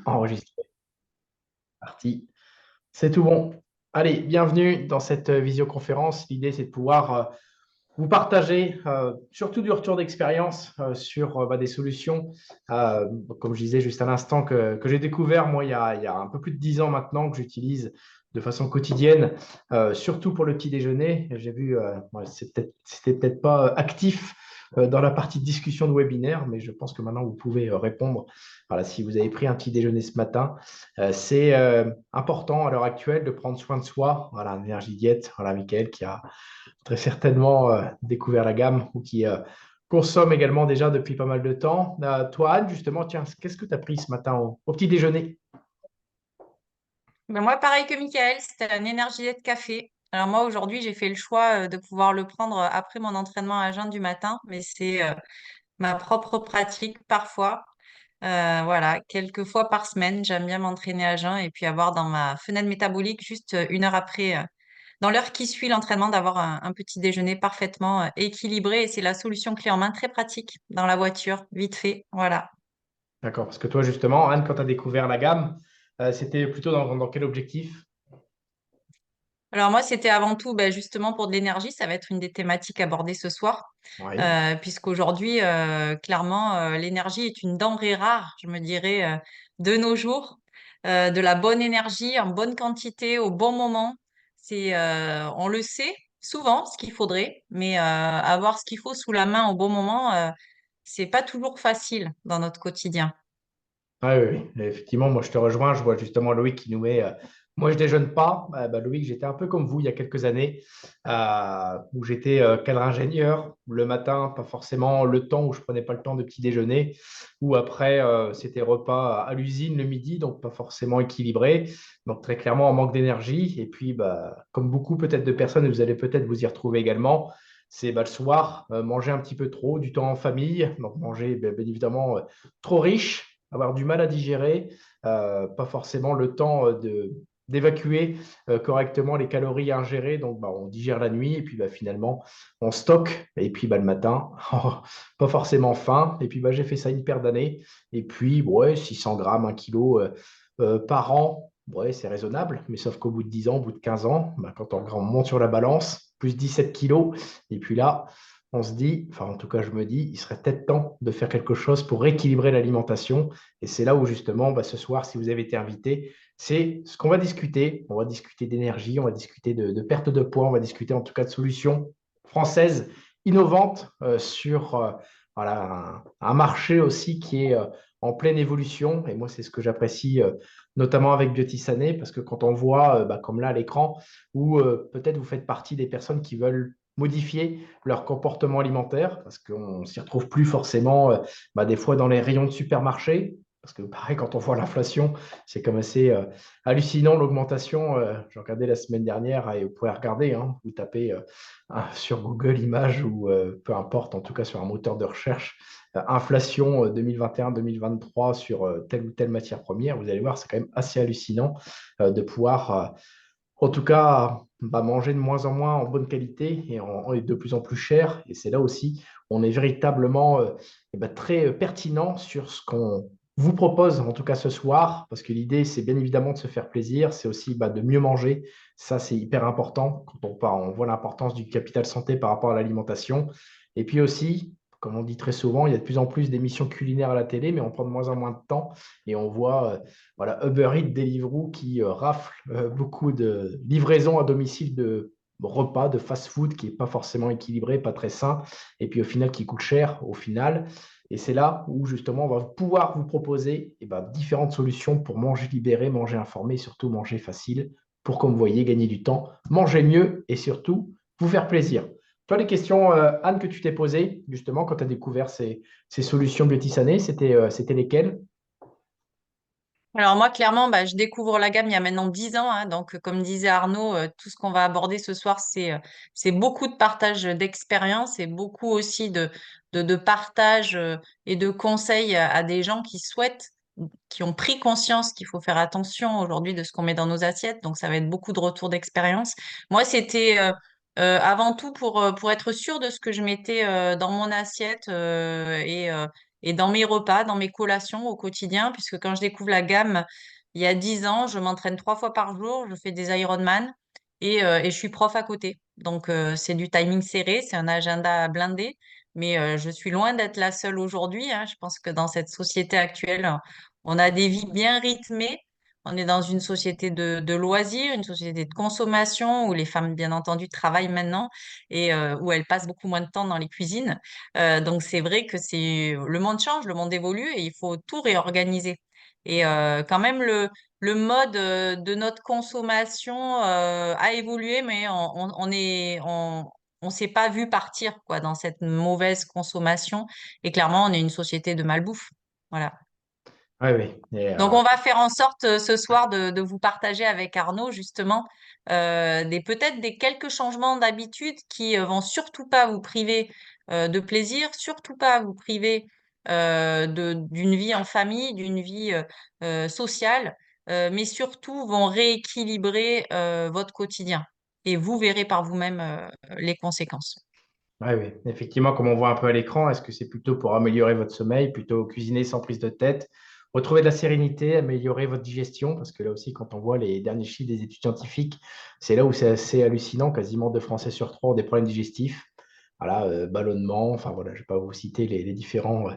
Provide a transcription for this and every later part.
Enregistré, parti. C'est tout bon. Allez, bienvenue dans cette visioconférence. L'idée, c'est de pouvoir vous partager surtout du retour d'expérience sur des solutions, euh, comme je disais juste à l'instant, que j'ai découvert, moi, il y a un peu plus de 10 ans maintenant, que j'utilise de façon quotidienne, surtout pour le petit déjeuner. J'ai vu, c'était peut-être pas actif dans la partie de discussion de webinaire, mais je pense que maintenant, vous pouvez répondre. Voilà, si vous avez pris un petit déjeuner ce matin, c'est important à l'heure actuelle de prendre soin de soi. Voilà, Énergie Diète, voilà, Mickaël qui a très certainement découvert la gamme ou qui consomme également déjà depuis pas mal de temps. Toi, Anne, justement, tiens, qu'est-ce que tu as pris ce matin au petit déjeuner? Ben moi, pareil que Michael, c'était un énergélette de café. Alors moi, aujourd'hui, j'ai fait le choix de pouvoir le prendre après mon entraînement à jeun du matin, mais c'est ma propre pratique parfois. Voilà, quelques fois par semaine, j'aime bien m'entraîner à jeun et puis avoir dans ma fenêtre métabolique juste une heure après, dans l'heure qui suit l'entraînement, d'avoir un petit déjeuner parfaitement équilibré. Et c'est la solution clé en main, très pratique dans la voiture, vite fait. Voilà. D'accord, parce que toi, justement, Anne, quand tu as découvert la gamme, c'était plutôt dans quel objectif? Alors moi, c'était avant tout justement pour de l'énergie. Ça va être une des thématiques abordées ce soir, Oui. puisqu'aujourd'hui, clairement, l'énergie est une denrée rare, je me dirais, de nos jours. De la bonne énergie en bonne quantité au bon moment. On le sait souvent ce qu'il faudrait, mais avoir ce qu'il faut sous la main au bon moment, c'est pas toujours facile dans notre quotidien. Ah oui, oui, effectivement, moi je te rejoins. Je vois justement Loïc qui nous met. Moi je déjeune pas. Loïc, j'étais un peu comme vous il y a quelques années, où j'étais cadre ingénieur le matin, pas forcément le temps où je prenais pas le temps de petit déjeuner, ou après c'était repas à l'usine le midi, donc pas forcément équilibré, donc très clairement en manque d'énergie. Et puis, comme beaucoup peut-être de personnes, vous allez peut-être vous y retrouver également. C'est le soir, manger un petit peu trop, du temps en famille, donc manger bien évidemment trop riche, avoir du mal à digérer, pas forcément le temps d'évacuer correctement les calories ingérées. Donc, on digère la nuit et puis finalement, on stocke. Et puis, le matin, pas forcément faim. Et puis, j'ai fait ça une paire d'années. Et puis, ouais, 600 grammes, 1 kilo par an, ouais, c'est raisonnable. Mais sauf qu'au bout de 10 ans, au bout de 15 ans, quand on monte sur la balance, plus 17 kilos. Et puis là, on se dit, enfin en tout cas je me dis, il serait peut-être temps de faire quelque chose pour rééquilibrer l'alimentation. Et c'est là où justement, ce soir, si vous avez été invité, c'est ce qu'on va discuter. On va discuter d'énergie, on va discuter de perte de poids, on va discuter en tout cas de solutions françaises innovantes sur voilà, un marché aussi qui est en pleine évolution. Et moi, c'est ce que j'apprécie notamment avec Biotisané, parce que quand on voit, comme là à l'écran, où peut-être vous faites partie des personnes qui veulent modifier leur comportement alimentaire, parce qu'on ne s'y retrouve plus forcément des fois dans les rayons de supermarché, parce que pareil, quand on voit l'inflation, c'est comme assez hallucinant l'augmentation. J'ai regardé la semaine dernière, et vous pouvez regarder, hein, vous tapez sur Google Images ou peu importe, en tout cas sur un moteur de recherche, inflation 2021-2023 sur telle ou telle matière première, vous allez voir, c'est quand même assez hallucinant de pouvoir en tout cas, manger de moins en moins en bonne qualité et de plus en plus cher. Et c'est là aussi, on est véritablement très pertinent sur ce qu'on vous propose, en tout cas ce soir, parce que l'idée, c'est bien évidemment de se faire plaisir, c'est aussi de mieux manger. Ça, c'est hyper important quand on voit l'importance du capital santé par rapport à l'alimentation. Et puis aussi, comme on dit très souvent, il y a de plus en plus d'émissions culinaires à la télé, mais on prend de moins en moins de temps et on voit voilà, Uber Eats, Deliveroo qui rafle beaucoup de livraisons à domicile de repas, de fast-food qui n'est pas forcément équilibré, pas très sain, et puis au final qui coûte cher au final. Et c'est là où justement on va pouvoir vous proposer différentes solutions pour manger libéré, manger informé et surtout manger facile pour, comme vous voyez, gagner du temps, manger mieux et surtout vous faire plaisir. Toi, les questions, Anne, que tu t'es posées justement quand tu as découvert ces solutions Biotisané, c'était lesquelles? Alors moi, clairement, je découvre la gamme il y a maintenant 10 ans, hein. Donc, comme disait Arnaud, tout ce qu'on va aborder ce soir, c'est beaucoup de partage d'expérience et beaucoup aussi de partage et de conseils à des gens qui souhaitent, qui ont pris conscience qu'il faut faire attention aujourd'hui de ce qu'on met dans nos assiettes. Donc, ça va être beaucoup de retours d'expérience. Moi, c'était avant tout pour être sûr de ce que je mettais dans mon assiette et dans mes repas, dans mes collations au quotidien, puisque quand je découvre la gamme il y a 10 ans, je m'entraîne 3 fois par jour, je fais des Ironman et je suis prof à côté. Donc, c'est du timing serré, c'est un agenda blindé, mais je suis loin d'être la seule aujourd'hui, hein. Je pense que dans cette société actuelle, on a des vies bien rythmées. On est dans une société de loisirs, une société de consommation où les femmes, bien entendu, travaillent maintenant et où elles passent beaucoup moins de temps dans les cuisines. Donc, c'est vrai que le monde change, le monde évolue et il faut tout réorganiser. Et quand même, le mode de notre consommation a évolué, mais on s'est pas vu partir quoi dans cette mauvaise consommation. Et clairement, on est une société de malbouffe. Voilà. Oui, oui. Et, Donc, on va faire en sorte ce soir de vous partager avec Arnaud justement peut-être des quelques changements d'habitude qui vont surtout pas vous priver de plaisir, surtout pas vous priver d'une vie en famille, d'une vie sociale, mais surtout vont rééquilibrer votre quotidien. Et vous verrez par vous-même les conséquences. ouais, oui, effectivement, comme on voit un peu à l'écran, est-ce que c'est plutôt pour améliorer votre sommeil, plutôt cuisiner sans prise de tête, retrouver de la sérénité, améliorer votre digestion? Parce que là aussi, quand on voit les derniers chiffres des études scientifiques, c'est là où c'est assez hallucinant. Quasiment 2 Français sur 3 ont des problèmes digestifs. Voilà, ballonnement, enfin voilà, je ne vais pas vous citer les différents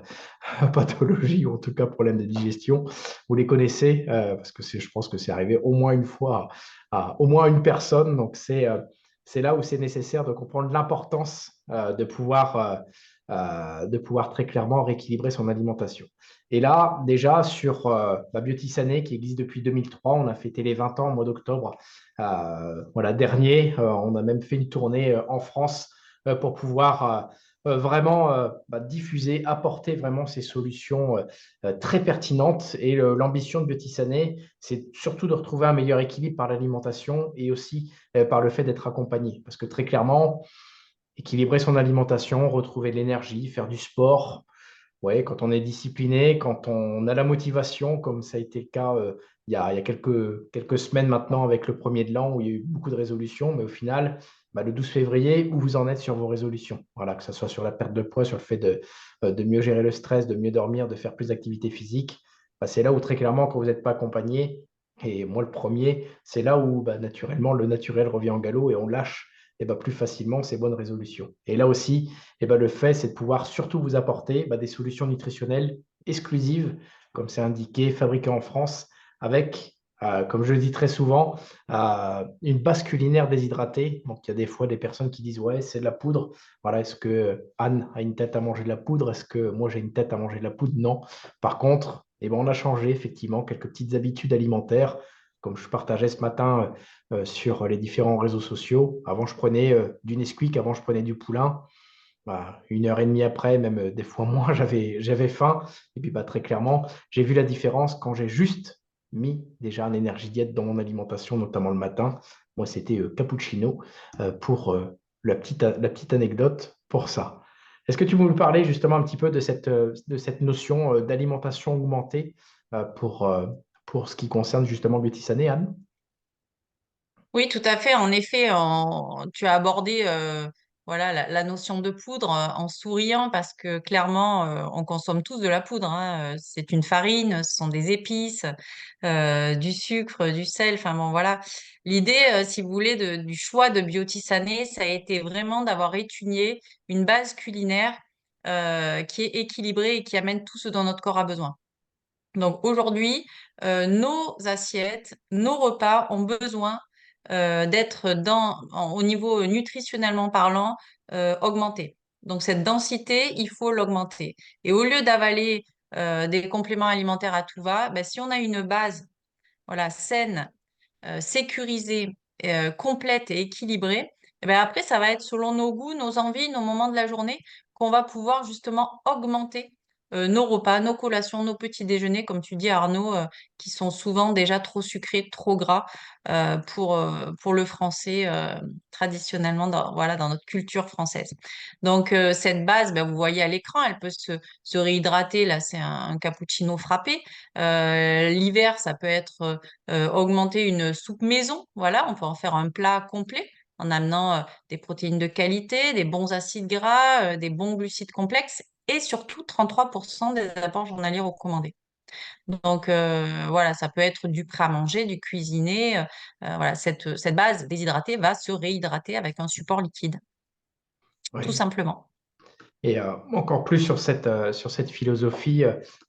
pathologies ou en tout cas problèmes de digestion. Vous les connaissez parce que je pense que c'est arrivé au moins une fois à au moins une personne. Donc c'est là où c'est nécessaire de comprendre l'importance de pouvoir très clairement rééquilibrer son alimentation. Et là, déjà, sur Beauty Sané, qui existe depuis 2003, on a fêté les 20 ans au mois d'octobre voilà, dernier. On a même fait une tournée en France pour pouvoir vraiment diffuser, apporter vraiment ces solutions très pertinentes. Et l'ambition de Beauty Sané, c'est surtout de retrouver un meilleur équilibre par l'alimentation et aussi par le fait d'être accompagné. Parce que très clairement, équilibrer son alimentation, retrouver de l'énergie, faire du sport, ouais, quand on est discipliné, quand on a la motivation, comme ça a été le cas il y a quelques semaines maintenant avec le premier de l'an où il y a eu beaucoup de résolutions, mais au final, le 12 février, où vous en êtes sur vos résolutions? Voilà, que ce soit sur la perte de poids, sur le fait de mieux gérer le stress, de mieux dormir, de faire plus d'activité physique, c'est là où très clairement, quand vous n'êtes pas accompagné, et moi le premier, c'est là où naturellement le naturel revient en galop et on lâche plus facilement ces bonnes résolutions. Et là aussi, le fait, c'est de pouvoir surtout vous apporter des solutions nutritionnelles exclusives, comme c'est indiqué, fabriquées en France, avec, comme je le dis très souvent, une base culinaire déshydratée. Donc, il y a des fois des personnes qui disent, ouais, c'est de la poudre. Voilà, est-ce que Anne a une tête à manger de la poudre? Est-ce que moi, j'ai une tête à manger de la poudre? Non. Par contre, on a changé effectivement quelques petites habitudes alimentaires, comme je partageais ce matin sur les différents réseaux sociaux. Avant, je prenais du Nesquik, avant, je prenais du Poulain. 1 heure et demie après, même des fois moins, j'avais faim. Et puis très clairement, j'ai vu la différence quand j'ai juste mis déjà un énergie diète dans mon alimentation, notamment le matin. Moi, c'était cappuccino pour la petite anecdote pour ça. Est-ce que tu veux nous parler justement un petit peu de cette notion d'alimentation augmentée pour ce qui concerne justement Beauty Sané, Anne? Oui, tout à fait. En effet, tu as abordé voilà, la notion de poudre en souriant parce que clairement, on consomme tous de la poudre, hein. C'est une farine, ce sont des épices, du sucre, du sel. Enfin bon, voilà. L'idée, si vous voulez, du choix de Biotissané, ça a été vraiment d'avoir étudié une base culinaire qui est équilibrée et qui amène tout ce dont notre corps a besoin. Donc aujourd'hui, nos assiettes, nos repas ont besoin d'être au niveau nutritionnellement parlant, augmenté. Donc cette densité, il faut l'augmenter. Et au lieu d'avaler des compléments alimentaires à tout va, ben, si on a une base voilà, saine, sécurisée, complète et équilibrée, eh ben après, ça va être selon nos goûts, nos envies, nos moments de la journée qu'on va pouvoir justement augmenter nos repas, nos collations, nos petits déjeuners, comme tu dis Arnaud, qui sont souvent déjà trop sucrés, trop gras pour le français traditionnellement voilà, dans notre culture française. Donc cette base, ben, vous voyez à l'écran, elle peut se réhydrater. Là, c'est un cappuccino frappé. L'hiver, ça peut être augmenter une soupe maison. Voilà, on peut en faire un plat complet en amenant des protéines de qualité, des bons acides gras, des bons glucides complexes et surtout 33% des apports journaliers recommandés. Donc voilà, ça peut être du prêt à manger, du cuisiné. Voilà, cette base déshydratée va se réhydrater avec un support liquide, tout Oui. simplement. Et encore plus sur cette philosophie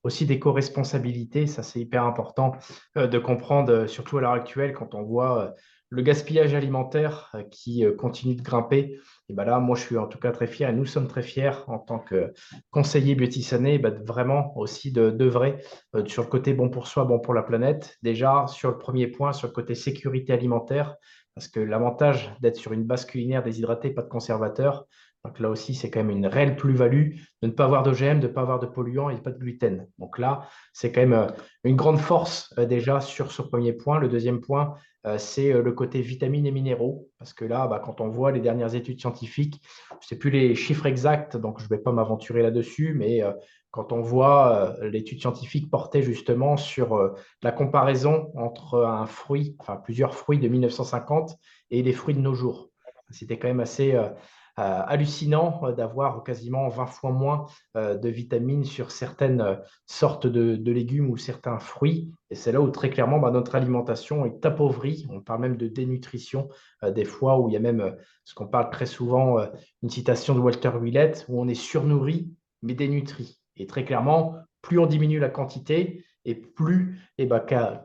aussi d'éco-responsabilité, ça c'est hyper important de comprendre, surtout à l'heure actuelle, quand on voit le gaspillage alimentaire qui continue de grimper. Et ben là, moi je suis en tout cas très fier, et nous sommes très fiers en tant que conseiller Beauty Sané, vraiment aussi d'œuvrer sur le côté bon pour soi, bon pour la planète. Déjà, sur le premier point, sur le côté sécurité alimentaire, parce que l'avantage d'être sur une base culinaire déshydratée, pas de conservateur, donc là aussi, c'est quand même une réelle plus-value de ne pas avoir d'OGM, de ne pas avoir de polluants et pas de gluten. Donc là, c'est quand même une grande force déjà sur ce premier point. Le deuxième point, c'est le côté vitamines et minéraux. Parce que là, quand on voit les dernières études scientifiques, je ne sais plus les chiffres exacts, donc je ne vais pas m'aventurer là-dessus, mais quand on voit l'étude scientifique portait justement sur la comparaison entre un fruit, enfin plusieurs fruits de 1950 et les fruits de nos jours. C'était quand même assez hallucinant d'avoir quasiment 20 fois moins de vitamines sur certaines sortes de légumes ou certains fruits. Et c'est là où très clairement notre alimentation est appauvrie. On parle même de dénutrition des fois, où il y a même ce qu'on parle très souvent, une citation de Walter Willett, où on est surnourri mais dénutri. Et très clairement, plus on diminue la quantité, et plus,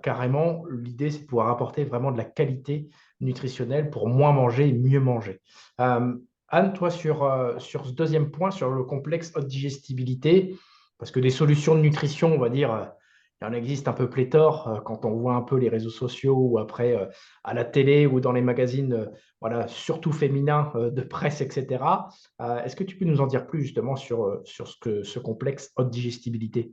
carrément, l'idée, c'est de pouvoir apporter vraiment de la qualité nutritionnelle pour moins manger et mieux manger. Euh, Anne, toi, sur ce deuxième point, sur le complexe haute digestibilité, parce que des solutions de nutrition, on va dire, il en existe un peu pléthore quand on voit un peu les réseaux sociaux ou après à la télé ou dans les magazines, voilà, surtout féminins de presse, etc. Est-ce que tu peux nous en dire plus justement sur ce complexe haute digestibilité?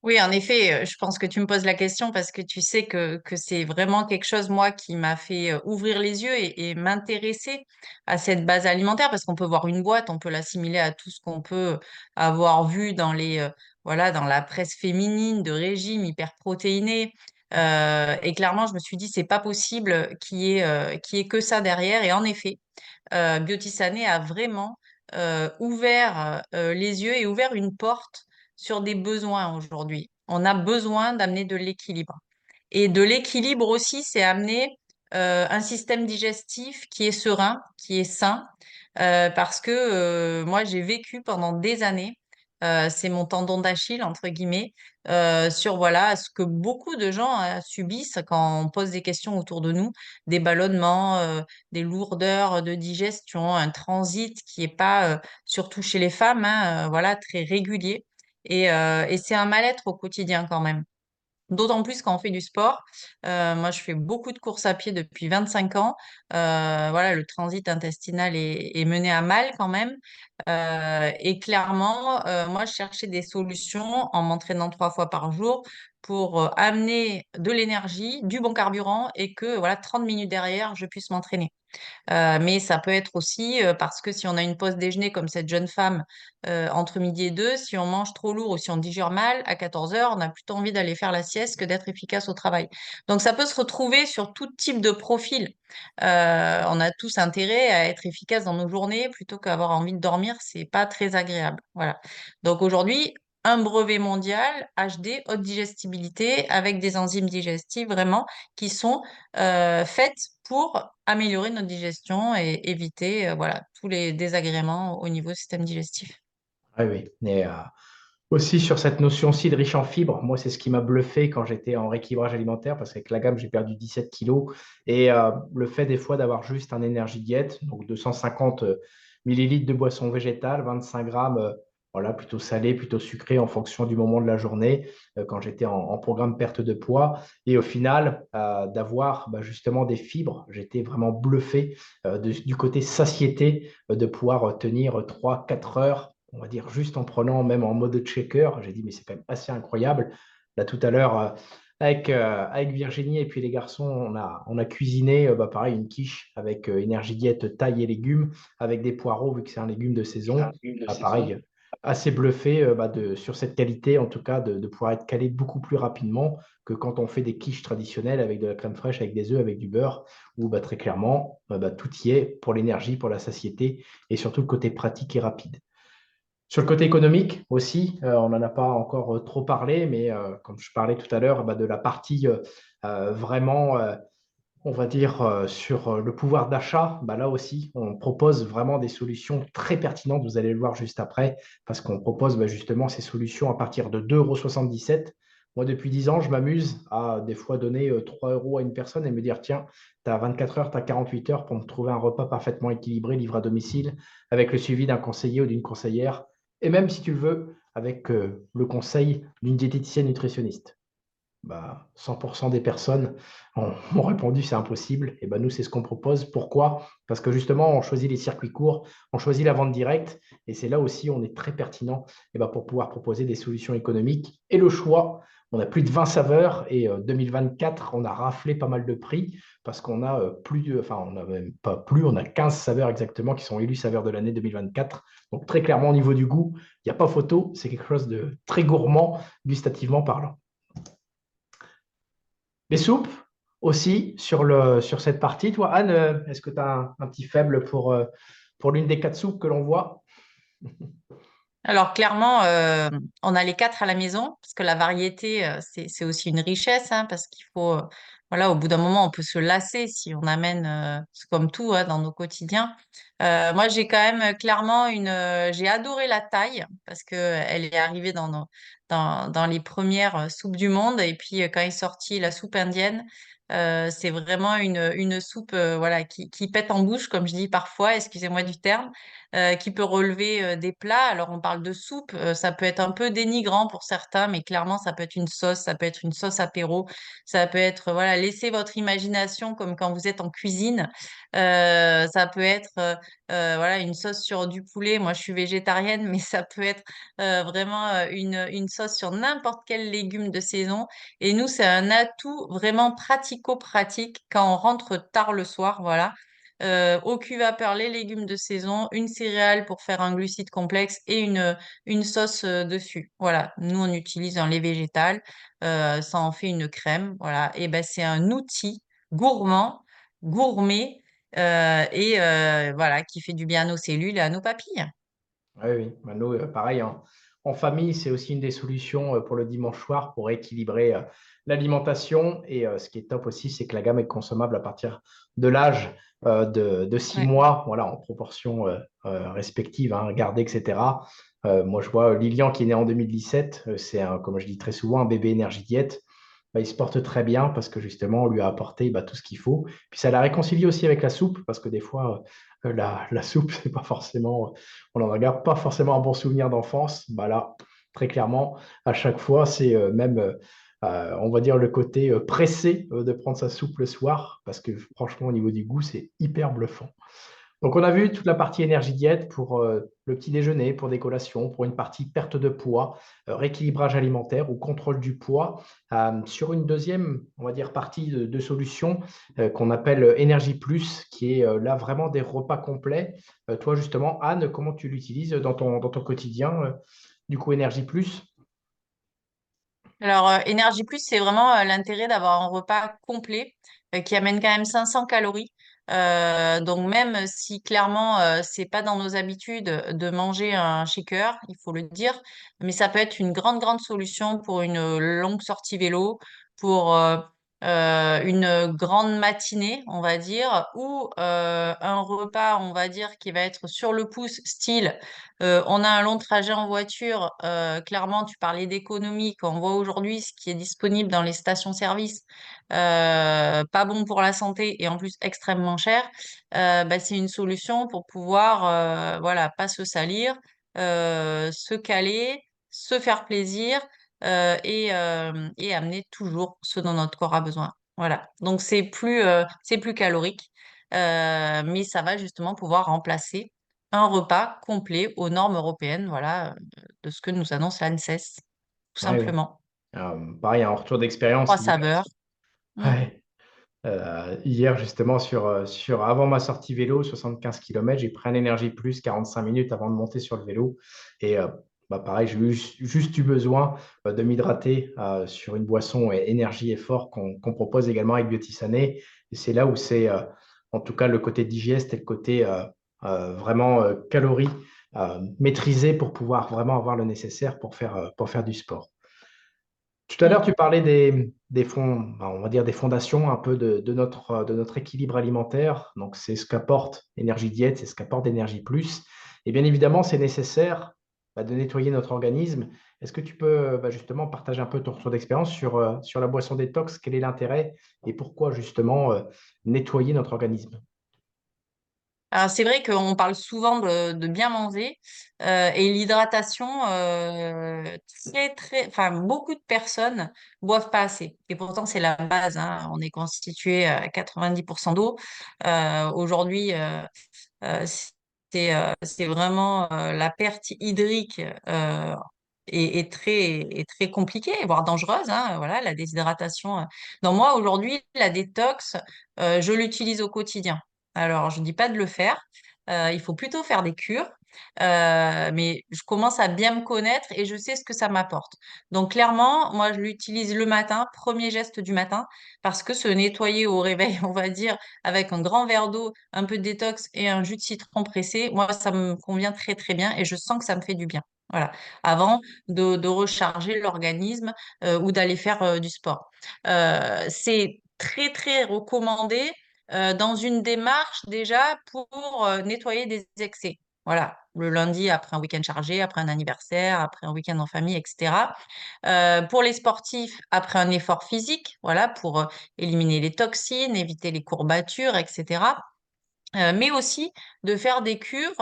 Oui, en effet, je pense que tu me poses la question parce que tu sais que c'est vraiment quelque chose, moi, qui m'a fait ouvrir les yeux et m'intéresser à cette base alimentaire parce qu'on peut voir une boîte, on peut l'assimiler à tout ce qu'on peut avoir vu dans voilà, dans la presse féminine de régime hyper protéiné. Et clairement, je me suis dit, c'est pas possible qu'il y ait que ça derrière. Et en effet, Beauty Sané a vraiment ouvert les yeux et ouvert une porte sur des besoins aujourd'hui. On a besoin d'amener de l'équilibre. Et de l'équilibre aussi, c'est amener un système digestif qui est serein, qui est sain, parce que moi, j'ai vécu pendant des années, c'est mon tendon d'Achille, entre guillemets, sur voilà, ce que beaucoup de gens subissent quand on pose des questions autour de nous, des ballonnements, des lourdeurs de digestion, un transit qui est pas, surtout chez les femmes, hein, voilà, très régulier. Et c'est un mal-être au quotidien quand même. D'autant plus quand on fait du sport. Moi, je fais beaucoup de courses à pied depuis 25 ans. Voilà, le transit intestinal est mené à mal quand même. Et clairement, moi, je cherchais des solutions en m'entraînant 3 fois par jour pour amener de l'énergie, du bon carburant et que voilà, 30 minutes derrière, je puisse m'entraîner. Mais ça peut être aussi parce que si on a une pause déjeuner comme cette jeune femme entre midi et deux, si on mange trop lourd ou si on digère mal, à 14 heures, on a plutôt envie d'aller faire la sieste que d'être efficace au travail. Donc ça peut se retrouver sur tout type de profil. On a tous intérêt à être efficace dans nos journées plutôt qu'avoir envie de dormir, c'est pas très agréable. Voilà. Donc aujourd'hui, un brevet mondial HD haute digestibilité avec des enzymes digestives vraiment qui sont faites pour améliorer notre digestion et éviter voilà, tous les désagréments au niveau système digestif. Ah oui, et aussi sur cette notion aussi de riche en fibres, moi c'est ce qui m'a bluffé quand j'étais en rééquilibrage alimentaire, parce qu'avec la gamme j'ai perdu 17 kilos, et le fait des fois d'avoir juste un énergie diète, donc 250 millilitres de boisson végétale, 25 grammes, voilà, plutôt salé, plutôt sucré en fonction du moment de la journée, quand j'étais en programme perte de poids, et au final d'avoir justement des fibres, j'étais vraiment bluffé du côté satiété, de pouvoir tenir 3 4 heures, on va dire, juste en prenant, même en mode checker. J'ai dit, mais c'est quand même assez incroyable. Là, tout à l'heure, avec Virginie et puis les garçons, on a cuisiné, pareil, une quiche avec énergie diète, taille et légumes, avec des poireaux, vu que c'est un légume de saison. Pareil, assez bluffé sur cette qualité, en tout cas, de pouvoir être calé beaucoup plus rapidement que quand on fait des quiches traditionnelles avec de la crème fraîche, avec des œufs, avec du beurre, où très clairement, tout y est pour l'énergie, pour la satiété et surtout le côté pratique et rapide. Sur le côté économique aussi, on n'en a pas encore trop parlé, mais comme je parlais tout à l'heure, bah, de la partie vraiment, on va dire, sur le pouvoir d'achat, bah, là aussi, on propose vraiment des solutions très pertinentes. Vous allez le voir juste après, parce qu'on propose bah, justement ces solutions à partir de 2,77 €. Moi, depuis 10 ans, je m'amuse à des fois donner 3 euros à une personne et me dire, tiens, tu as 24 heures, tu as 48 heures pour me trouver un repas parfaitement équilibré, livré à domicile, avec le suivi d'un conseiller ou d'une conseillère, et même si tu le veux, avec le conseil d'une diététicienne nutritionniste. Bah, 100% des personnes ont répondu c'est impossible. Et ben nous, c'est ce qu'on propose. Pourquoi? Parce que justement, on choisit les circuits courts, on choisit la vente directe. Et c'est là aussi, on est très pertinent et ben, pour pouvoir proposer des solutions économiques. Et le choix, on a plus de 20 saveurs. Et 2024, on a raflé pas mal de prix parce qu'on a enfin, on a même pas plus, on a 15 saveurs exactement qui sont élues saveurs de l'année 2024. Donc très clairement, au niveau du goût, il n'y a pas photo. C'est quelque chose de très gourmand, gustativement parlant. Les soupes aussi sur cette partie. Toi, Anne, est-ce que tu as un petit faible pour l'une des quatre soupes que l'on voit? Alors clairement, on a les quatre à la maison parce que la variété, c'est aussi une richesse, hein, parce qu'il faut, voilà, au bout d'un moment, on peut se lasser si on amène, c'est comme tout, hein, dans nos quotidiens. Moi, j'ai quand même clairement j'ai adoré la thaï parce que elle est arrivée dans les premières soupes du monde et puis quand est sortie la soupe indienne. C'est vraiment une soupe voilà qui pète en bouche comme je dis parfois, excusez-moi du terme, qui peut relever des plats. Alors, on parle de soupe, ça peut être un peu dénigrant pour certains, mais clairement, ça peut être une sauce, ça peut être une sauce apéro, ça peut être, voilà, laissez votre imagination comme quand vous êtes en cuisine. Ça peut être, voilà, une sauce sur du poulet. Moi, je suis végétarienne, mais ça peut être vraiment une sauce sur n'importe quel légume de saison. Et nous, c'est un atout vraiment pratico-pratique quand on rentre tard le soir, voilà, au cuvapeur les légumes de saison, une céréale pour faire un glucide complexe et une sauce dessus. Voilà, nous on utilise un lait végétal, ça en fait une crème. Voilà, et ben c'est un outil gourmand, gourmet et voilà qui fait du bien à nos cellules et à nos papilles. Oui, oui. Bah, nous, pareil, en famille, c'est aussi une des solutions pour le dimanche soir pour équilibrer l'alimentation. Et ce qui est top aussi, c'est que la gamme est consommable à partir de l'âge de 6 Ouais. mois, voilà, en proportion respective, hein, gardée, etc. Moi, je vois Lilian qui est né en 2017, c'est, comme je dis très souvent, un bébé énergie diète. Bah, il se porte très bien parce que justement, on lui a apporté bah, tout ce qu'il faut. Puis ça l'a réconcilié aussi avec la soupe parce que des fois, la soupe, c'est pas forcément, on n'en garde pas forcément un bon souvenir d'enfance. Bah là, très clairement, à chaque fois, c'est même, on va dire, le côté pressé de prendre sa soupe le soir parce que franchement, au niveau du goût, c'est hyper bluffant. Donc, on a vu toute la partie énergie diète pour le petit déjeuner, pour des collations, pour une partie perte de poids, rééquilibrage alimentaire ou contrôle du poids. Sur une deuxième, on va dire, partie de solution qu'on appelle Énergie Plus, qui est là vraiment des repas complets. Toi, justement, Anne, comment tu l'utilises dans ton quotidien, du coup, Énergie Plus? Alors, Énergie Plus, c'est vraiment l'intérêt d'avoir un repas complet qui amène quand même 500 calories. Donc, même si clairement, c'est pas dans nos habitudes de manger un shaker, il faut le dire, mais ça peut être une grande, grande solution pour une longue sortie vélo, pour une grande matinée, on va dire, ou un repas, on va dire, qui va être sur le pouce, style on a un long trajet en voiture. Clairement, tu parlais d'économie. Quand on voit aujourd'hui ce qui est disponible dans les stations-service, pas bon pour la santé et en plus extrêmement cher, bah, c'est une solution pour pouvoir, voilà, pas se salir, se caler, se faire plaisir et amener toujours ce dont notre corps a besoin. Voilà. Donc c'est plus calorique, mais ça va justement pouvoir remplacer un repas complet aux normes européennes, voilà, de ce que nous annonce l'ANSES, tout Oui, oui. simplement. Pareil, en retour d'expérience, Trois saveurs. Mm. ouais. Hier, justement, avant ma sortie vélo, 75 km, j'ai pris un Énergie Plus 45 minutes avant de monter sur le vélo. Et bah, pareil, j'ai juste eu besoin de m'hydrater sur une boisson énergie et fort qu'on propose également avec Biotissané. Et c'est là où c'est, en tout cas, le côté digeste et le côté vraiment calories maîtrisé pour pouvoir vraiment avoir le nécessaire pour faire du sport. Tout à l'heure, Mm. tu parlais des fonds, ben, on va dire des fondations un peu de notre équilibre alimentaire. Donc, c'est ce qu'apporte Énergie Diète, c'est ce qu'apporte Énergie Plus. Et bien évidemment, c'est nécessaire de nettoyer notre organisme. Est-ce que tu peux justement partager un peu ton retour d'expérience sur la boisson détox? Quel est l'intérêt et pourquoi justement nettoyer notre organisme? Alors, c'est vrai qu'on parle souvent de bien manger et l'hydratation, enfin, beaucoup de personnes boivent pas assez. Et pourtant, c'est la base, hein. On est constitué à 90% d'eau. Aujourd'hui, c'est vraiment la perte hydrique est très compliquée, voire dangereuse, hein, voilà, la déshydratation. Donc moi, aujourd'hui, la détox, je l'utilise au quotidien. Alors, je dis pas de le faire. Il faut plutôt faire des cures. Mais je commence à bien me connaître et je sais ce que ça m'apporte. Donc clairement, moi, je l'utilise le matin, premier geste du matin, parce que se nettoyer au réveil, on va dire, avec un grand verre d'eau, un peu de détox et un jus de citron pressé, moi, ça me convient très, très bien et je sens que ça me fait du bien. Voilà, avant de recharger l'organisme ou d'aller faire du sport. C'est très, très recommandé dans une démarche déjà pour nettoyer des excès. Voilà, le lundi après un week-end chargé, après un anniversaire, après un week-end en famille, etc. Pour les sportifs, après un effort physique, voilà, pour éliminer les toxines, éviter les courbatures, etc. Mais aussi de faire des cures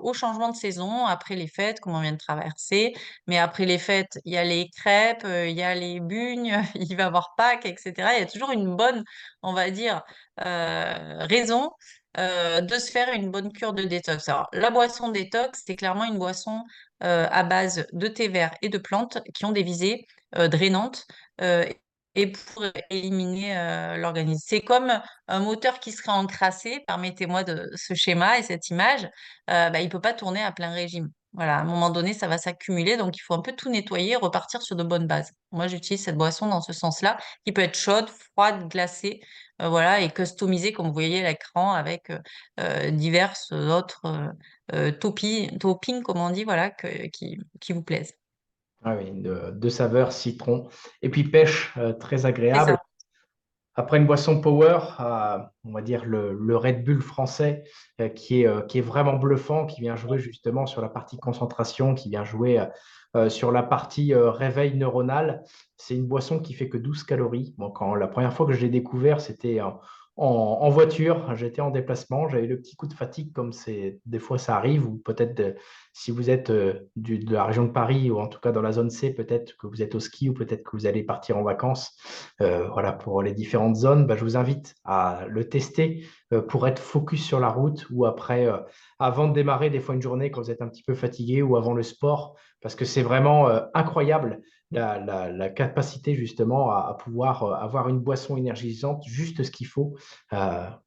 au changement de saison, après les fêtes, comme on vient de traverser. Mais après les fêtes, il y a les crêpes, il y a les bugnes, il va y avoir Pâques, etc. Il y a toujours une bonne, on va dire, raison de se faire une bonne cure de détox. Alors, la boisson détox, c'est clairement une boisson à base de thé vert et de plantes qui ont des visées drainantes euh, et pour éliminer l'organisme. C'est comme un moteur qui serait encrassé, permettez-moi de ce schéma et cette image, il peut pas tourner à plein régime. Voilà, à un moment donné, ça va s'accumuler, donc il faut un peu tout nettoyer, repartir sur de bonnes bases. Moi, j'utilise cette boisson dans ce sens-là, qui peut être chaude, froide, glacée, voilà, et customisée, comme vous voyez à l'écran, avec diverses autres toppings, comme on dit, voilà, qui vous plaisent. Ah oui, de saveur citron. Et puis pêche, très C'est agréable. ça. Après une boisson power, on va dire le Red Bull français, qui est vraiment bluffant, qui vient jouer justement sur la partie concentration, qui vient jouer sur la partie réveil neuronal. C'est une boisson qui fait que 12 calories. Bon, la première fois que je l'ai découvert, c'était en voiture. J'étais en déplacement, j'avais le petit coup de fatigue, comme c'est des fois ça arrive, ou peut-être si vous êtes de la région de Paris, ou en tout cas dans la zone C, peut-être que vous êtes au ski, ou peut-être que vous allez partir en vacances. Voilà, pour les différentes zones, je vous invite à le tester pour être focus sur la route ou après, avant de démarrer des fois une journée quand vous êtes un petit peu fatigué ou avant le sport, parce que c'est vraiment incroyable la capacité justement à pouvoir avoir une boisson énergisante, juste ce qu'il faut,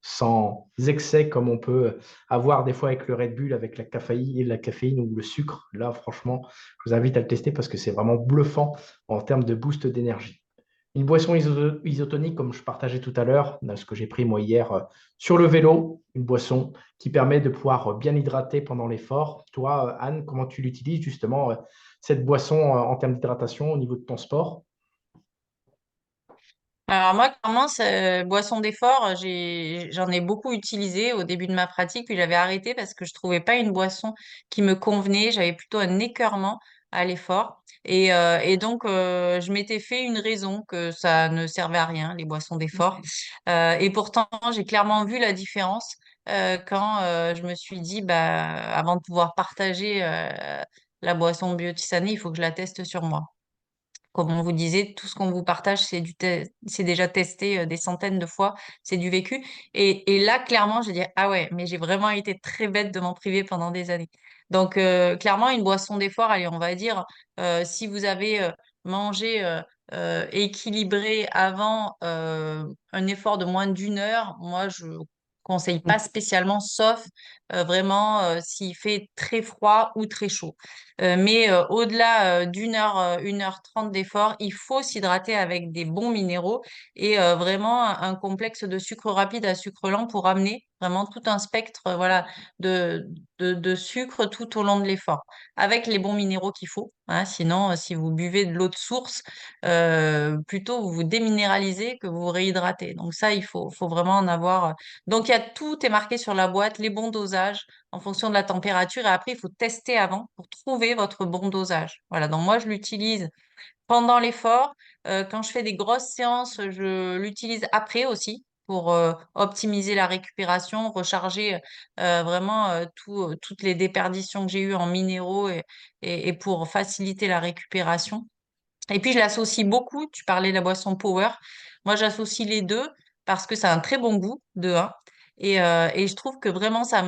sans excès comme on peut avoir des fois avec le Red Bull, avec la caféine ou le sucre. Là, franchement, je vous invite à le tester parce que c'est vraiment bluffant en termes de boost d'énergie. Une boisson isotonique, comme je partageais tout à l'heure, ce que j'ai pris moi hier sur le vélo, une boisson qui permet de pouvoir bien hydrater pendant l'effort. Toi, Anne, comment tu l'utilises justement, cette boisson en termes d'hydratation au niveau de ton sport? Alors moi, clairement, boisson d'effort, j'en ai beaucoup utilisé au début de ma pratique, puis j'avais arrêté parce que je trouvais pas une boisson qui me convenait. J'avais plutôt un écœurement à l'effort. Et donc, je m'étais fait une raison que ça ne servait à rien, les boissons d'effort. Et pourtant, j'ai clairement vu la différence quand je me suis dit, avant de pouvoir partager la boisson biotisanée, il faut que je la teste sur moi. Comme on vous disait, tout ce qu'on vous partage, c'est déjà testé des centaines de fois, c'est du vécu. Et là, clairement, je dis, ah ouais, mais j'ai vraiment été très bête de m'en priver pendant des années. Donc, clairement, une boisson d'effort, allez, on va dire, si vous avez mangé équilibré avant un effort de moins d'une heure, moi, je conseille pas spécialement, sauf vraiment s'il fait très froid ou très chaud. Mais au-delà d'une heure trente d'effort, il faut s'hydrater avec des bons minéraux et vraiment un complexe de sucre rapide à sucre lent pour amener vraiment tout un spectre voilà, de, de sucre tout au long de l'effort, avec les bons minéraux qu'il faut. Hein. Sinon, si vous buvez de l'eau de source, plutôt vous vous déminéralisez que vous vous réhydratez. Donc ça, faut vraiment en avoir. Donc tout est marqué sur la boîte, les bons dosages en fonction de la température. Et après, il faut tester avant pour trouver votre bon dosage. Voilà, donc moi, je l'utilise pendant l'effort. Quand je fais des grosses séances, je l'utilise après aussi pour optimiser la récupération, recharger vraiment toutes les déperditions que j'ai eues en minéraux et pour faciliter la récupération. Et puis, je l'associe beaucoup. Tu parlais de la boisson Power. Moi, j'associe les deux parce que ça a un très bon goût, de un. Et je trouve que vraiment, ça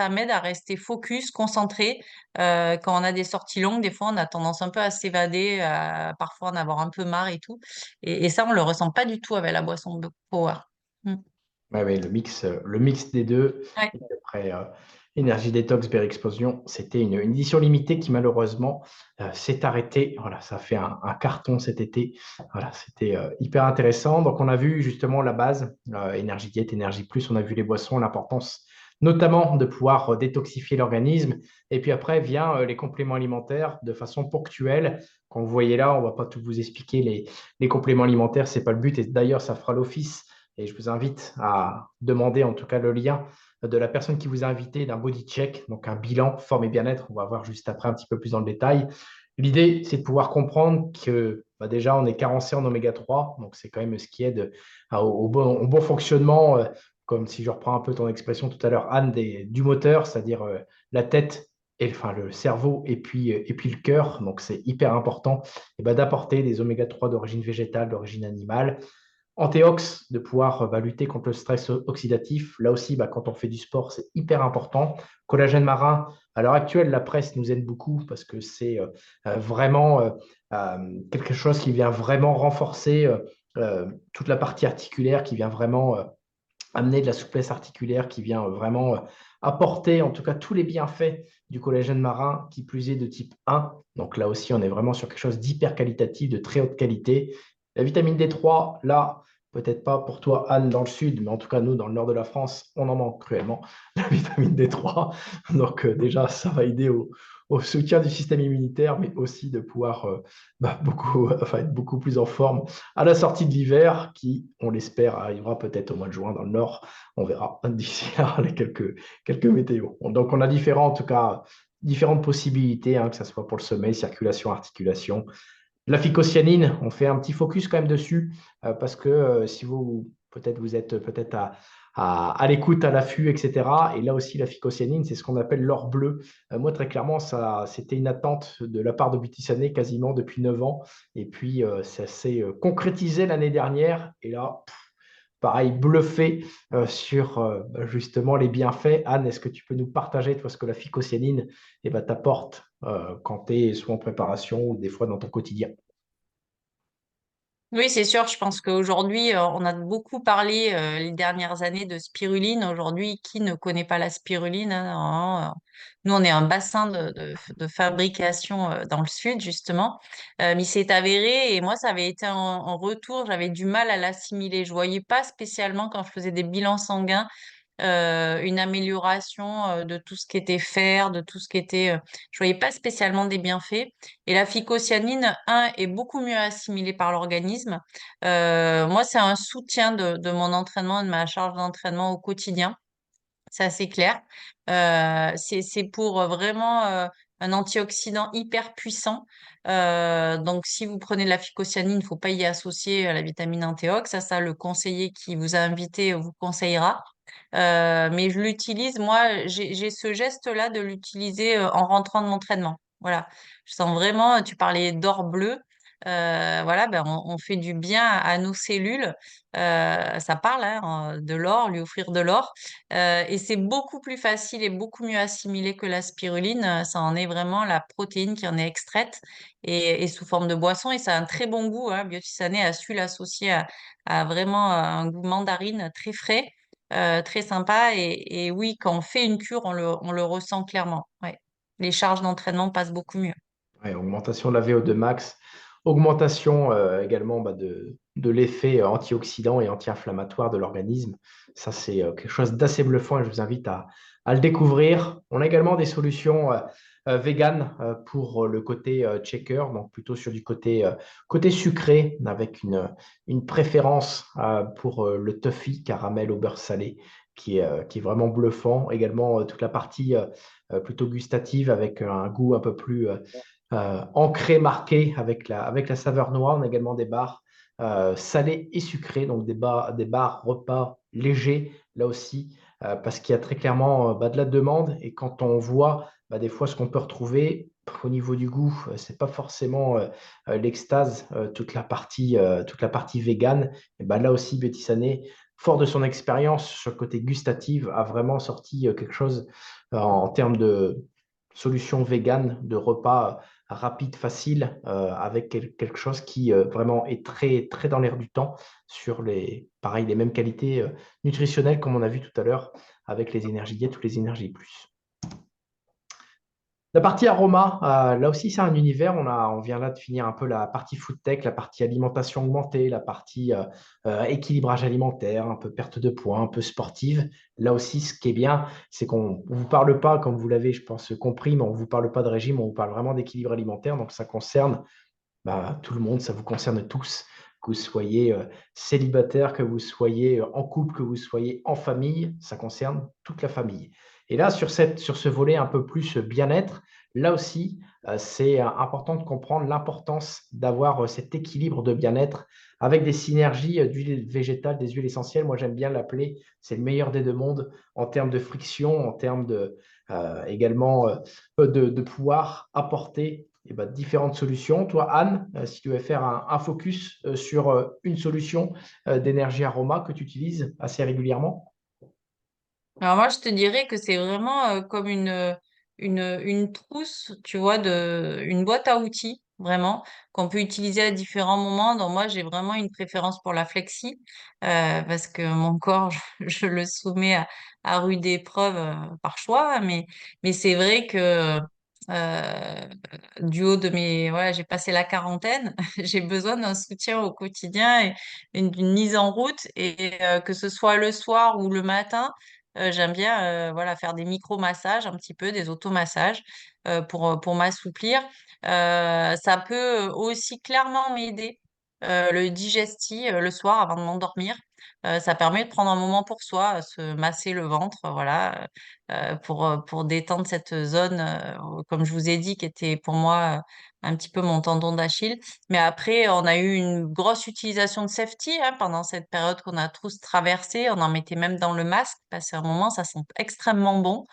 m'aide à rester focus, concentré. Quand on a des sorties longues, des fois, on a tendance un peu à s'évader, à parfois en avoir un peu marre et tout. Et ça, on le ressent pas du tout avec la boisson Power. Mm. Ouais, ouais, le mix des deux. Ouais. Et après, Energy Detox Berry Explosion, c'était une édition limitée qui malheureusement s'est arrêtée. Voilà, ça a fait un carton cet été. Voilà, c'était hyper intéressant. Donc, on a vu justement la base, Energy Diet, Energy Plus. On a vu les boissons, l'importance notamment de pouvoir détoxifier l'organisme. Et puis après, vient les compléments alimentaires de façon ponctuelle. Quand vous voyez là, on ne va pas tout vous expliquer. Les compléments alimentaires, ce n'est pas le but. Et d'ailleurs, ça fera l'office et je vous invite à demander en tout cas le lien de la personne qui vous a invité d'un body check, donc un bilan forme et bien-être. On va voir juste après un petit peu plus dans le détail. L'idée, c'est de pouvoir comprendre que déjà, on est carencé en oméga 3, donc c'est quand même ce qui aide au bon fonctionnement, comme si je reprends un peu ton expression tout à l'heure, Anne, du moteur, c'est-à-dire la tête, enfin, le cerveau et puis le cœur. Donc, c'est hyper important d'apporter des oméga 3 d'origine végétale, d'origine animale. Antéox, de pouvoir lutter contre le stress oxydatif. Là aussi, quand on fait du sport, c'est hyper important. Collagène marin, à l'heure actuelle, la presse nous aide beaucoup parce que c'est vraiment quelque chose qui vient vraiment renforcer toute la partie articulaire, qui vient vraiment amener de la souplesse articulaire, qui vient vraiment apporter en tout cas tous les bienfaits du collagène marin, qui plus est de type 1. Donc là aussi, on est vraiment sur quelque chose d'hyper qualitatif, de très haute qualité. La vitamine D3, là, peut-être pas pour toi, Anne, dans le sud, mais en tout cas, nous, dans le nord de la France, on en manque cruellement, la vitamine D3. Donc déjà, ça va aider au soutien du système immunitaire, mais aussi de pouvoir être beaucoup plus en forme à la sortie de l'hiver, qui, on l'espère, arrivera peut-être au mois de juin dans le nord. On verra d'ici là les quelques météos. Donc, on a en tout cas, différentes possibilités, hein, que ce soit pour le sommeil, circulation, articulation. La phycocyanine, on fait un petit focus quand même dessus, parce que si vous êtes peut-être à l'écoute, à l'affût, etc. Et là aussi, la phycocyanine, c'est ce qu'on appelle l'or bleu. Moi, très clairement, ça, c'était une attente de la part de Butisané quasiment depuis 9 ans. Et puis, ça s'est concrétisé l'année dernière. Et là, pareil, bluffé sur justement les bienfaits. Anne, est-ce que tu peux nous partager toi, ce que la phycocyanine t'apporte quand tu es soit en préparation ou des fois dans ton quotidien? Oui, c'est sûr. Je pense qu'aujourd'hui, on a beaucoup parlé les dernières années de spiruline. Aujourd'hui, qui ne connaît pas la spiruline, hein, nous, on est un bassin de fabrication dans le sud, justement. Mais c'est avéré, et moi, ça avait été en retour. J'avais du mal à l'assimiler. Je voyais pas spécialement quand je faisais des bilans sanguins une amélioration de tout ce qui était fer, de tout ce qui était. Je voyais pas spécialement des bienfaits. Et la phycocyanine, est beaucoup mieux assimilée par l'organisme. Moi, c'est un soutien de mon entraînement et de ma charge d'entraînement au quotidien. C'est assez clair. C'est pour vraiment un antioxydant hyper puissant. Donc, si vous prenez de la phycocyanine, il ne faut pas y associer la vitamine antéox. Ça, le conseiller qui vous a invité vous conseillera. Mais je l'utilise, moi, j'ai ce geste-là de l'utiliser en rentrant de l'entraînement. Voilà. Je sens vraiment, tu parlais d'or bleu. Voilà, ben on fait du bien à nos cellules. Ça parle hein, de l'or, lui offrir de l'or. Et c'est beaucoup plus facile et beaucoup mieux assimilé que la spiruline. Ça en est vraiment la protéine qui en est extraite et sous forme de boisson. Et ça a un très bon goût. Hein. Biotisané a su l'associer à vraiment un goût mandarine très frais, très sympa. Et oui, quand on fait une cure, on le ressent clairement. Ouais. les charges d'entraînement passent beaucoup mieux. Ouais, augmentation de la VO2 max, augmentation également de l'effet antioxydant et anti-inflammatoire de l'organisme. Ça, c'est quelque chose d'assez bluffant et je vous invite à le découvrir. On a également des solutions vegan pour le côté checker, donc plutôt sur du côté sucré, avec une préférence pour le toffee caramel au beurre salé, qui est vraiment bluffant. Également, toute la partie plutôt gustative avec un goût un peu plus ancré, marqué avec la saveur noire. On a également des bars salés et sucrés, donc des bars repas légers, là aussi, parce qu'il y a très clairement de la demande. Et quand on voit des fois ce qu'on peut retrouver au niveau du goût, c'est pas forcément l'extase, toute la partie végane. Et là aussi, Betty Sané, fort de son expérience sur le côté gustatif, a vraiment sorti quelque chose en termes de solutions véganes, de repas rapide, facile, avec quelque chose qui vraiment est très, très dans l'air du temps sur pareil, les mêmes qualités nutritionnelles comme on a vu tout à l'heure avec les énergies diètes ou les énergies plus. La partie aroma, là aussi, c'est un univers. On vient là de finir un peu la partie food tech, la partie alimentation augmentée, la partie équilibrage alimentaire, un peu perte de poids, un peu sportive. Là aussi, ce qui est bien, c'est qu'on ne vous parle pas, comme vous l'avez, je pense, compris, mais on ne vous parle pas de régime, on vous parle vraiment d'équilibre alimentaire. Donc, ça concerne tout le monde, ça vous concerne tous, que vous soyez célibataire, que vous soyez en couple, que vous soyez en famille, ça concerne toute la famille. Et là, sur ce volet un peu plus bien-être, là aussi, c'est important de comprendre l'importance d'avoir cet équilibre de bien-être avec des synergies d'huile végétale, des huiles essentielles. Moi, j'aime bien l'appeler, c'est le meilleur des deux mondes en termes de friction, en termes également de pouvoir apporter différentes solutions. Toi, Anne, si tu veux faire un focus sur une solution d'énergie aroma que tu utilises assez régulièrement. Alors moi, je te dirais que c'est vraiment comme une trousse, tu vois, une boîte à outils, vraiment, qu'on peut utiliser à différents moments. Donc moi, j'ai vraiment une préférence pour la flexi, parce que mon corps, je le soumets à rude épreuve par choix. Mais c'est vrai que euh, du haut de voilà, j'ai passé la quarantaine, j'ai besoin d'un soutien au quotidien et d'une mise en route, et que ce soit le soir ou le matin. J'aime bien voilà, faire des micro-massages, un petit peu, des automassages pour m'assouplir. Ça peut aussi clairement m'aider le digesti le soir avant de m'endormir. Ça permet de prendre un moment pour soi, se masser le ventre, voilà, pour détendre cette zone, comme je vous ai dit, qui était pour moi un petit peu mon tendon d'Achille. Mais après, on a eu une grosse utilisation de safety hein, pendant cette période qu'on a tous traversée. On en mettait même dans le masque parce qu'à un moment, ça sent extrêmement bon.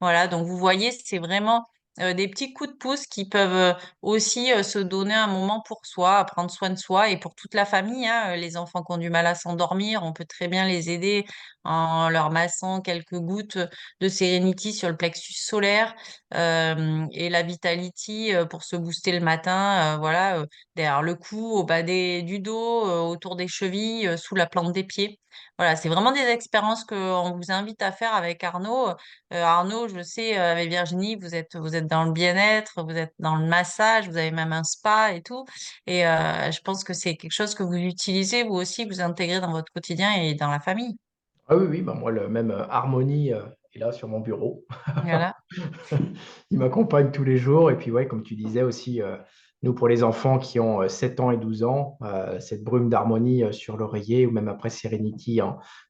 Voilà, donc vous voyez, c'est vraiment des petits coups de pouce qui peuvent aussi se donner un moment pour soi, à prendre soin de soi et pour toute la famille. Hein. Les enfants qui ont du mal à s'endormir, on peut très bien les aider en leur massant quelques gouttes de Serenity sur le plexus solaire et la Vitality pour se booster le matin, voilà, derrière le cou, au bas du dos, autour des chevilles, sous la plante des pieds. Voilà, c'est vraiment des expériences qu'on vous invite à faire avec Arnaud. Arnaud, je sais, avec Virginie, vous êtes dans le bien-être, vous êtes dans le massage, vous avez même un spa et tout. Et je pense que c'est quelque chose que vous utilisez, vous aussi, vous intégrez dans votre quotidien et dans la famille. Ah oui, oui, moi, le même Harmonie est là sur mon bureau. Voilà. Il m'accompagne tous les jours. Et puis, ouais, comme tu disais aussi, nous, pour les enfants qui ont 7 ans et 12 ans, cette brume d'harmonie sur l'oreiller ou même après Serenity,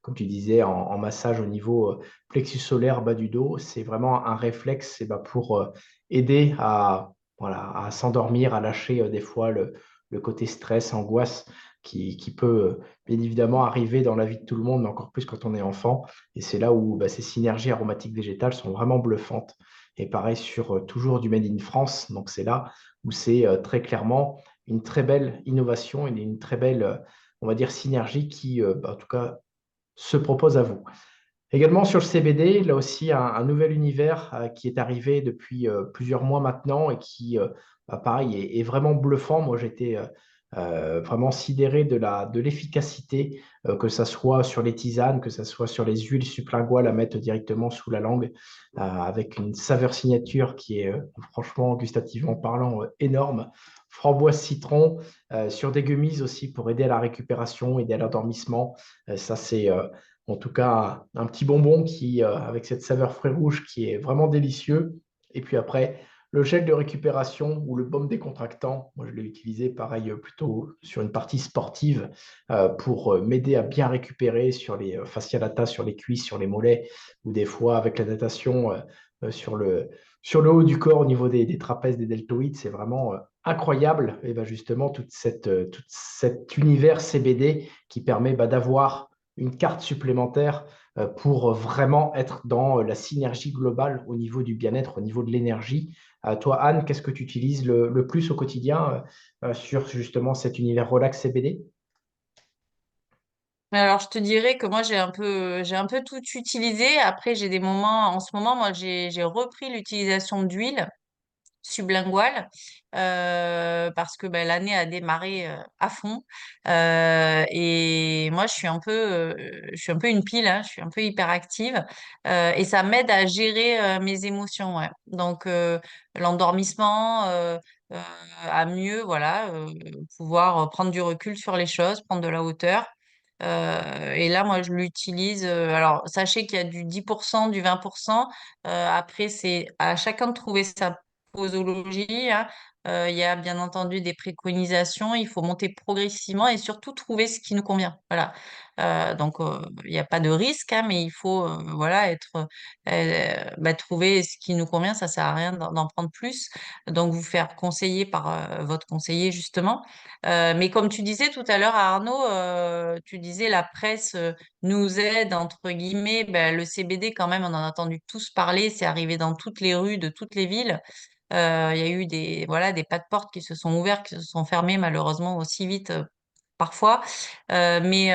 comme tu disais, en massage au niveau plexus solaire bas du dos, c'est vraiment un réflexe pour aider voilà, à s'endormir, à lâcher des fois le côté stress, angoisse qui peut bien évidemment arriver dans la vie de tout le monde, mais encore plus quand on est enfant. Et c'est là où ces synergies aromatiques végétales sont vraiment bluffantes. Et pareil sur toujours du Made in France. Donc c'est là où c'est très clairement une très belle innovation et une très belle, on va dire, synergie qui, en tout cas, se propose à vous. Également sur le CBD, là aussi un nouvel univers qui est arrivé depuis plusieurs mois maintenant et qui, pareil, est vraiment bluffant. Moi, j'étais vraiment sidéré de l'efficacité, que ça soit sur les tisanes, que ça soit sur les huiles sublinguales à mettre directement sous la langue, avec une saveur signature qui est franchement, gustativement parlant, énorme. Framboise citron, sur des gummies aussi pour aider à la récupération, aider à l'endormissement. Ça, c'est en tout cas un petit bonbon qui, avec cette saveur fruits rouges qui est vraiment délicieux. Et puis après, le gel de récupération ou le baume décontractant, moi je l'ai utilisé pareil plutôt sur une partie sportive pour m'aider à bien récupérer sur les fascia lata, sur les cuisses, sur les mollets, ou des fois avec la natation sur sur le haut du corps au niveau des trapèzes, des deltoïdes. C'est vraiment incroyable. Et ben justement, tout cet univers CBD qui permet d'avoir une carte supplémentaire pour vraiment être dans la synergie globale au niveau du bien-être, au niveau de l'énergie. Toi, Anne, qu'est-ce que tu utilises le plus au quotidien sur justement cet univers relax CBD? Alors, je te dirais que moi, j'ai un peu tout utilisé. Après, j'ai des moments, en ce moment, moi, j'ai repris l'utilisation d'huile sublinguale parce que ben, l'année a démarré à fond. Et moi, je suis un peu une pile, hein, je suis un peu hyperactive et ça m'aide à gérer mes émotions. Ouais. Donc, l'endormissement, euh, à mieux, voilà, pouvoir prendre du recul sur les choses, prendre de la hauteur. Et là, moi, je l'utilise. Alors, sachez qu'il y a du 10%, du 20%. Après, c'est à chacun de trouver sa posologie, hein. Il y a bien entendu des préconisations. Il faut monter progressivement et surtout trouver ce qui nous convient. Voilà. Donc, il n'y a pas de risque, hein, mais il faut voilà, trouver ce qui nous convient. Ça sert à rien d'en prendre plus. Donc, vous faire conseiller par votre conseiller, justement. Mais comme tu disais tout à l'heure, Arnaud, tu disais la presse nous aide, entre guillemets. Ben, le CBD, quand même, on en a entendu tous parler. C'est arrivé dans toutes les rues de toutes les villes. Il y a eu voilà, des pas de porte qui se sont ouverts, qui se sont fermés malheureusement aussi vite parfois, mais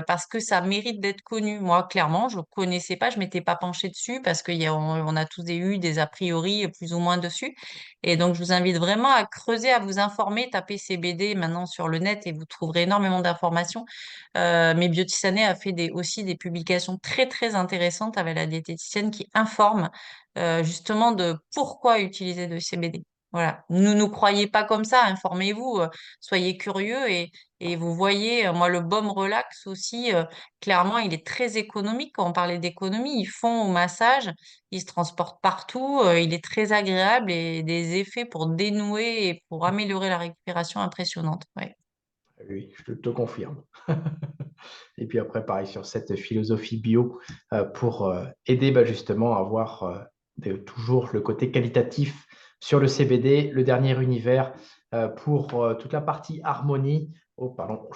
parce que ça mérite d'être connu. Moi, clairement, je connaissais pas, je m'étais pas penchée dessus parce on a tous eu des a priori plus ou moins dessus. Et donc, je vous invite vraiment à creuser, à vous informer, tapez CBD maintenant sur le net et vous trouverez énormément d'informations. Mais Biotisané a fait aussi des publications très, très intéressantes avec la diététicienne qui informe justement de pourquoi utiliser de CBD. Voilà. Ne nous croyez pas comme ça, informez-vous, soyez curieux et vous voyez, moi, le baume relax aussi, clairement, il est très économique. Quand on parlait d'économie, ils font au massage, il se transporte partout, il est très agréable et des effets pour dénouer et pour améliorer la récupération impressionnante. Ouais. Oui, je te confirme. Et puis après, pareil, sur cette philosophie bio pour aider justement à avoir toujours le côté qualitatif sur le CBD, le dernier univers pour toute la partie harmonie. Oh, pardon,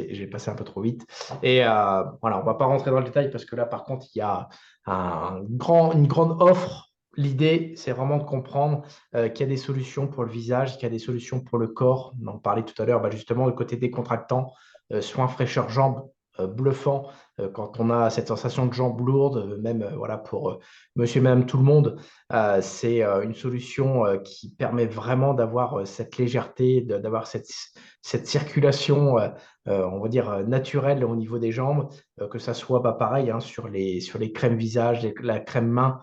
j'ai passé un peu trop vite. Et voilà, on ne va pas rentrer dans le détail parce que là, par contre, il y a une grande offre. L'idée, c'est vraiment de comprendre qu'il y a des solutions pour le visage, qu'il y a des solutions pour le corps. On en parlait tout à l'heure, justement, le côté décontractant, soins fraîcheur jambes bluffant quand on a cette sensation de jambes lourdes, même voilà, pour monsieur et madame tout le monde. C'est une solution qui permet vraiment d'avoir cette légèreté, d'avoir cette circulation, on va dire, naturelle au niveau des jambes, que ça soit pareil hein, sur les crèmes visage, la crème main.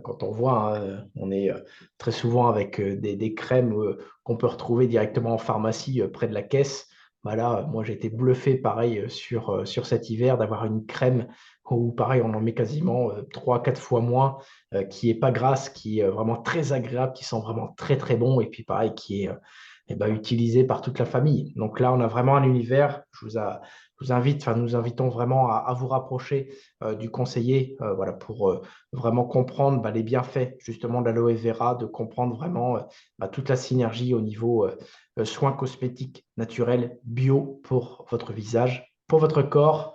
Quand on voit, hein, on est très souvent avec des crèmes qu'on peut retrouver directement en pharmacie près de la caisse. Bah là, moi, j'ai été bluffé, pareil, sur cet hiver, d'avoir une crème où, pareil, on en met quasiment 3-4 fois moins, qui est pas grasse, qui est vraiment très agréable, qui sent vraiment très, très bon, et puis, pareil, qui est utilisé par toute la famille. Donc là, on a vraiment un univers. Je vous invite, enfin, nous invitons vraiment à vous rapprocher du conseiller, voilà, pour vraiment comprendre les bienfaits, justement, de l'aloe vera, de comprendre vraiment toute la synergie au niveau soins cosmétiques naturels, bio pour votre visage, pour votre corps.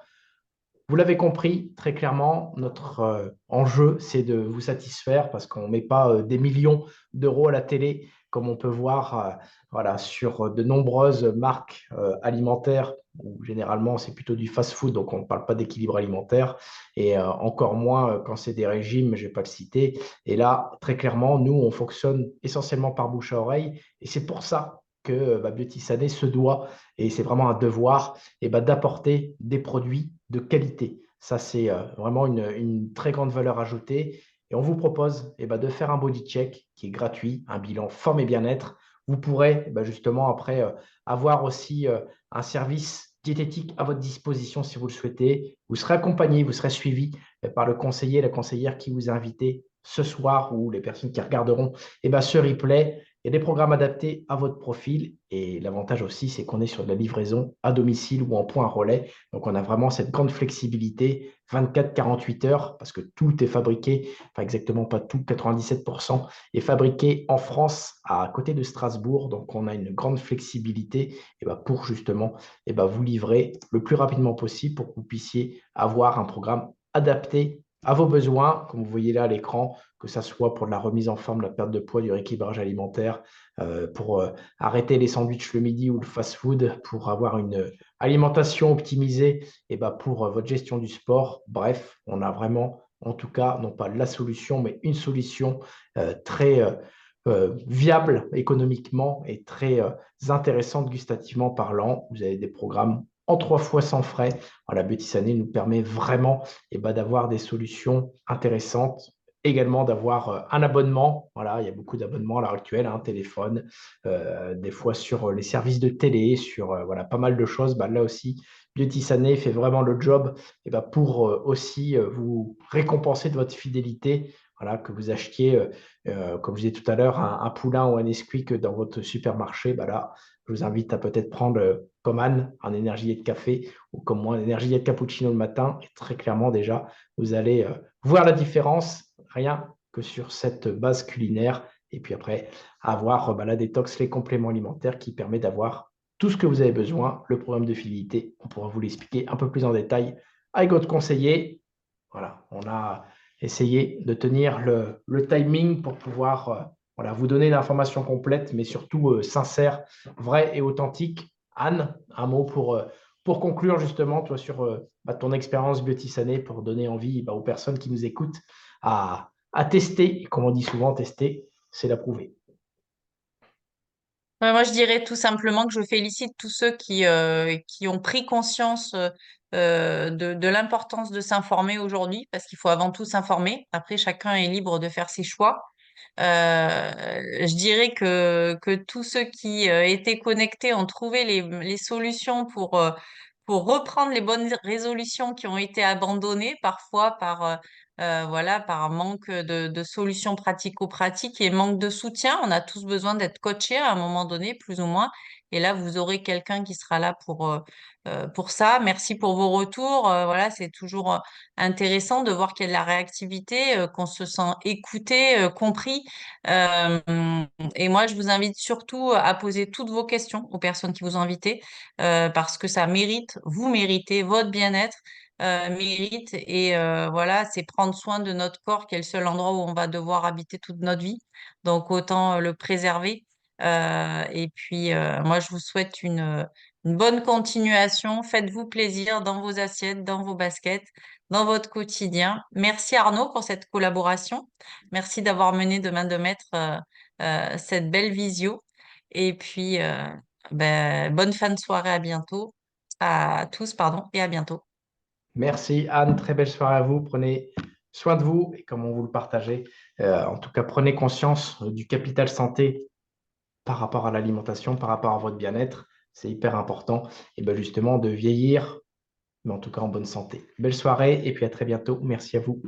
Vous l'avez compris très clairement, notre enjeu, c'est de vous satisfaire parce qu'on ne met pas des millions d'euros à la télé comme on peut voir voilà, sur de nombreuses marques alimentaires où généralement c'est plutôt du fast-food, donc on ne parle pas d'équilibre alimentaire et encore moins quand c'est des régimes, je ne vais pas le citer. Et là, très clairement, nous, on fonctionne essentiellement par bouche à oreille et c'est pour ça que Beauty Sané se doit, et c'est vraiment un devoir, d'apporter des produits de qualité. Ça, c'est vraiment une très grande valeur ajoutée. Et on vous propose de faire un body check qui est gratuit, un bilan forme et bien-être. Vous pourrez justement après avoir aussi un service diététique à votre disposition si vous le souhaitez. Vous serez accompagné, vous serez suivi par le conseiller, la conseillère qui vous a invité ce soir, ou les personnes qui regarderont ce replay. Il y a des programmes adaptés à votre profil, et l'avantage aussi, c'est qu'on est sur de la livraison à domicile ou en point relais. Donc, on a vraiment cette grande flexibilité 24-48 heures, parce que tout est fabriqué, enfin exactement pas tout, 97% est fabriqué en France, à côté de Strasbourg. Donc, on a une grande flexibilité pour justement vous livrer le plus rapidement possible pour que vous puissiez avoir un programme adapté à vos besoins, comme vous voyez là à l'écran, que ça soit pour de la remise en forme, la perte de poids, du rééquilibrage alimentaire, pour arrêter les sandwichs le midi ou le fast-food, pour avoir une alimentation optimisée, pour votre gestion du sport. Bref, on a vraiment, en tout cas, non pas la solution, mais une solution très viable économiquement et très intéressante gustativement parlant. Vous avez des programmes en 3 fois sans frais. La Beauty Sané nous permet vraiment d'avoir des solutions intéressantes. Également d'avoir un abonnement. Voilà, il y a beaucoup d'abonnements à l'heure actuelle, un téléphone, des fois sur les services de télé, sur voilà, pas mal de choses. Là aussi, Beauty Sané fait vraiment le job pour aussi vous récompenser de votre fidélité. Voilà, que vous achetiez, comme je disais tout à l'heure, un poulain ou un Nesquik dans votre supermarché. Là, je vous invite à peut-être prendre, comme Anne, un énergie de café, ou comme moi, un énergie de cappuccino le matin. Et très clairement, déjà, vous allez voir la différence, rien que sur cette base culinaire. Et puis après, avoir la détox, les compléments alimentaires qui permet d'avoir tout ce que vous avez besoin. Le programme de fidélité, on pourra vous l'expliquer un peu plus en détail avec votre conseiller. Voilà, on a essayé de tenir le timing pour pouvoir voilà, vous donner l'information complète, mais surtout sincère, vraie et authentique. Anne, un mot pour conclure justement, toi, sur ton expérience Beauty Sané, pour donner envie aux personnes qui nous écoutent à tester. Et comme on dit souvent, tester, c'est l'approuver. Ouais, moi, je dirais tout simplement que je félicite tous ceux qui ont pris conscience de l'importance de s'informer aujourd'hui, parce qu'il faut avant tout s'informer. Après, chacun est libre de faire ses choix. Je dirais que tous ceux qui étaient connectés ont trouvé les solutions pour reprendre les bonnes résolutions qui ont été abandonnées parfois voilà, par manque de solutions pratico-pratiques et manque de soutien. On a tous besoin d'être coachés à un moment donné, plus ou moins. Et là, vous aurez quelqu'un qui sera là pour ça. Merci pour vos retours. Voilà, c'est toujours intéressant de voir qu'il y a de la réactivité, qu'on se sent écouté, compris. Euh, et moi, je vous invite surtout à poser toutes vos questions aux personnes qui vous ont invité, parce que ça mérite, vous méritez, votre bien-être mérite. Et voilà, c'est prendre soin de notre corps, qui est le seul endroit où on va devoir habiter toute notre vie. Donc, autant le préserver. Et puis, moi, je vous souhaite une bonne continuation. Faites-vous plaisir dans vos assiettes, dans vos baskets, dans votre quotidien. Merci Arnaud pour cette collaboration. Merci d'avoir mené de main de maître cette belle visio. Et puis, bonne fin de soirée, à bientôt. À tous, pardon, et à bientôt. Merci Anne, très belle soirée à vous. Prenez soin de vous, et comme on vous le partageait, en tout cas, prenez conscience du capital santé par rapport à l'alimentation, par rapport à votre bien-être. C'est hyper important, et justement de vieillir, mais en tout cas en bonne santé. Belle soirée, et puis à très bientôt. Merci à vous.